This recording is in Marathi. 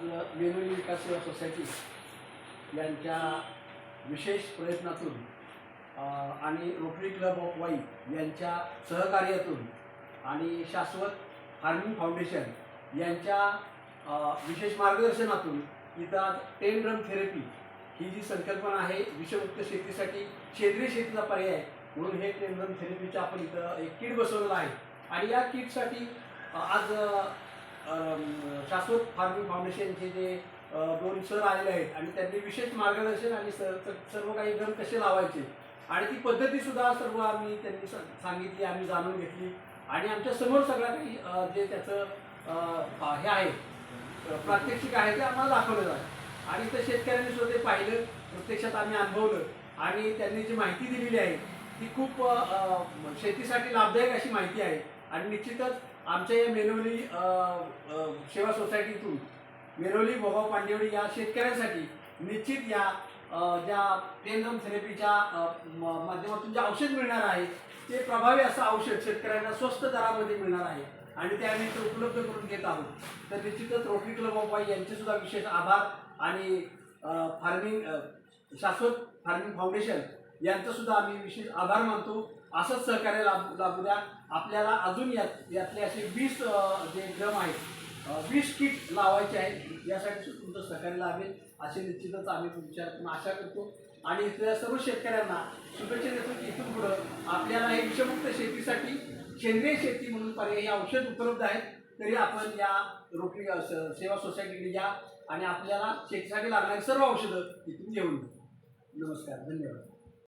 वेगवेगळी विकास सेवा सोसायटी यांच्या विशेष प्रयत्नातून आणि रोटरी क्लब ऑफ वाई यांच्या सहकार्यातून आणि शाश्वत फार्मिंग फाउंडेशन यांच्या विशेष मार्गदर्शनातून इथं आज 10 ड्रम थेरपी ही जी संकल्पना आहे विषमुक्त शेतीसाठी सेंद्रिय शेतीचा पर्याय म्हणून हे 10 ड्रम थेरपीचं आपण इथं एक किट बसवलेलं आहे. आणि या किटसाठी आज शाश्वत फार्मिंग फाउंडेशनचे जे 2 सर आलेले आहेत आणि त्यांनी विशेष मार्गदर्शन आणि सर्व काही ड्रम कसे लावायचे आणि ती पद्धतीसुद्धा सर्व आम्ही त्यांनी सांगितली, आम्ही जाणून घेतली आणि आमच्या समोर सगळं काही जे त्याचं हे आहे प्रात्यक्षिक आहे ते आम्हाला दाखवलं आहे. आणि तर शेतकऱ्यांनी सुद्धा ते पाहिलं, प्रत्यक्षात आम्ही अनुभवलं आणि त्यांनी जी माहिती दिलेली आहे ती खूप शेतीसाठी लाभदायक अशी माहिती आहे. आणि निश्चितच आमच्या या मेनवली सेवा सोसायटीतून मेनवली भोगाव पांडेवडी या शेतकऱ्यांसाठी निश्चित या ज्या 10 ड्रम थेरपीच्या माध्यमातून जे औषध मिळणार आहे ते प्रभावी असं औषध शेतकऱ्यांना स्वस्त दरामध्ये मिळणार आहे आणि ते आम्ही उपलब्ध करून घेत आहोत. तर निश्चितच रोटरी क्लब ऑफ वाई यांचे सुद्धा विशेष आभार आणि शाश्वत फार्मिंग फाउंडेशन यांचं सुद्धा आम्ही विशेष आभार मानतो. असंच सहकार्य लाभू द्या. आपल्याला अजून यातले असे 20 जे ड्रम आहेत 20 किट लावायचे आहेत. यासाठी तुमचं सहकार्य लाभेल असे निश्चितच आम्ही तुमच्याकडून आशा करतो आणि इथल्या सर्व शेतकऱ्यांना शुभेच्छा देतो की इथून पुढं आपल्याला हे विषमुक्त शेतीसाठी सेंद्रिय शेती म्हणून पर्यायी औषध उपलब्ध आहेत. तरी आपण या रोटरी सेवा सोसायटीकडे या आणि आपल्याला शेतीसाठी लागणारी सर्व औषधं इथून घेऊन. नमस्कार, धन्यवाद.